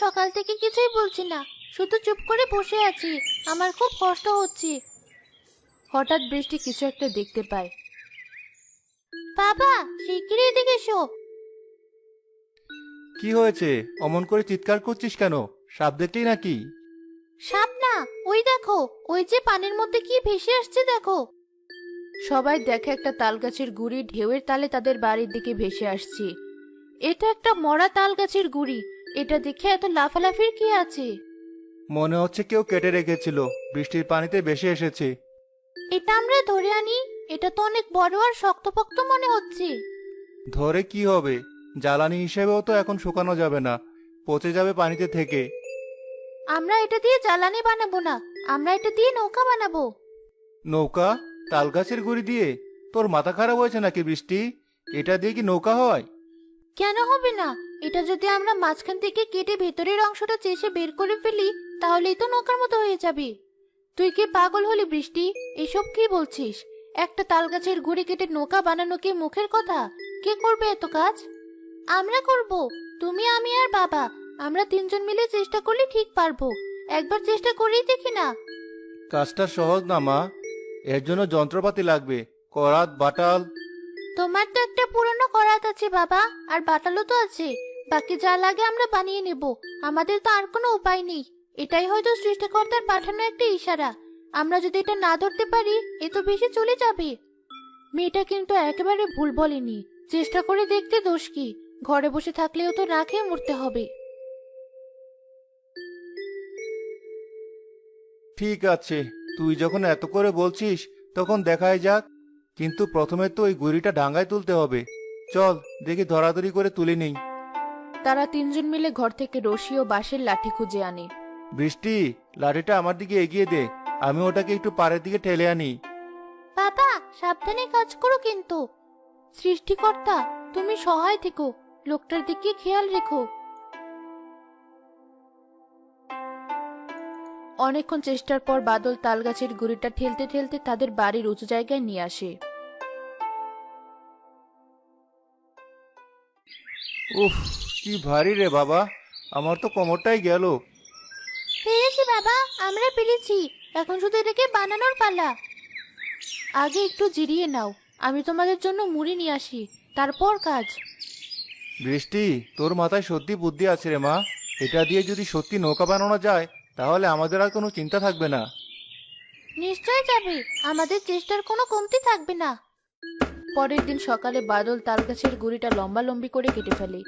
সকাল থেকে কিছুই বলছি না, শুধু চুপ করে বসে আছি। আমার খুব কষ্ট হচ্ছে। হঠাৎ বৃষ্টি কিছু একটা দেখতে পায়। বাবা, শিগগিরই এদিকে এসো। কি হয়েছে? অমন করে চিৎকার করছিস কেন? সাপ দেখলি নাকি? সাপ না, ওই দেখো, ওই যে পানির মধ্যে কি ভেসে আসছে দেখো। সবাই দেখে একটা তালগাছের গুড়ি ঢেউয়ের তালে তাদের বাড়ির দিকে ভেসে আসছে। এটা একটা মরা তালগাছের গুড়ি। এটা দেখে এত লাফালাফির কি আছে? মনে হচ্ছে কেউ কেটে রেখেছিল, বৃষ্টির পানিতে ভেসে এসেছে। এটা আমরা ধরে আনি। এটা তো অনেক বড় আর শক্তপোক্ত মনে হচ্ছে। ধরে কি হবে? জ্বালানি হিসেবেও তো এখন শুকানো যাবে না, পচে যাবে পানিতে থেকে। আমরা এটা দিয়ে জ্বালানি বানাবো না, আমরা এটা দিয়ে নৌকা বানাবো। নৌকা? তালগাছের গুড়ি দিয়ে? তোর মাথা খারাপ হয়েছে নাকি বৃষ্টি? এটা দিয়ে কি নৌকা হয়? কেন হবে না? এটা যদি আমরা মাঝখান থেকে কেটে ভেতরের অংশটা চেষে বের করে ফেলি, তাহলেই তো নৌকার মতো হয়ে যাবে। তুই কি পাগল হলি বৃষ্টি? এসব কি বলছিস? একটা তালগাছের গুড়ি কেটে নৌকা বানানো কি মুখের কথা? কে করবে এত কাজ? আমরা করব। তুমি, আমি আর বাবা। আমরা তিনজন মিলে চেষ্টা করলে ঠিক পারবো। একবার চেষ্টা করেই দেখি না। কাজটা সহজ না মা, এর জন্য যন্ত্রপাতি লাগবে, করাত, বাটাল। তোমার তো একটা পুরনো করাত আছে বাবা, আর বাটালও তো আছে। বাকি যা লাগে আমরা বানিয়ে নেব। আমাদের তো আর কোনো উপায় নেই। এটাই হয়তো সৃষ্টিকর্তার পাঠানো একটা ইশারা। আমরা যদি এটা না ধরতে পারি, এ তো বেশি চলে যাবে। মেয়েটা কিন্তু একেবারে ভুল বলেনি। চেষ্টা করে দেখতে দোষ কি? ঘরে বসে থাকলেও তো না খেয়ে মরতে হবে। ঠিক আছে, তুই যখন এত করে বলছিস তখন দেখাই যাক। কিন্তু প্রথমে তো ওই গুড়িটা ডাঙায় তুলতে হবে। চল দেখি ধরাধরি করে তুলে নেই। তারা তিনজন মিলে ঘর থেকে রশি ও বাঁশের লাঠি খুঁজে আনে। বৃষ্টি, লাঠিটা আমার দিকে এগিয়ে দে, আমি ওটাকে একটু পাড়ের দিকে ঠেলে আনি। বাবা, সাবধানে কাজ করো কিন্তু। সৃষ্টিকর্তা, তুমি সহায় থেকো। লোকটার দিকে খেয়াল রেখো। অনেকক্ষণ চেষ্টার পর বাদল তালগাছের গুড়িটা ঠেলতে ঠেলতে তাদের বাড়ির উঁচু জায়গায় নিয়ে আসে। উফ, কি ভারী রে বাবা, আমার তো কোমরটাই গেল। পেরেছি বাবা, আমরা পেরেছি। এখন শুধু এটাকে বানানোর পালা। আগে একটু জিরিয়ে নাও, আমি তোমাদের জন্য মুড়ি নিয়ে আসি, তারপর কাজ। বৃষ্টি, তোর মাথায় সত্যি বুদ্ধি আছে রে মা। এটা দিয়ে যদি সত্যি নৌকা বানানো যায়, তাহলে আমাদের আর কোনো চিন্তা থাকবে না। নিশ্চয় যাবে। আমাদের চেষ্টার কোনো কমতি থাকবে না। পরের দিন সকালে বাদল তালগাছের গুড়িটা লম্বালম্বি করে কেটে ফেলে।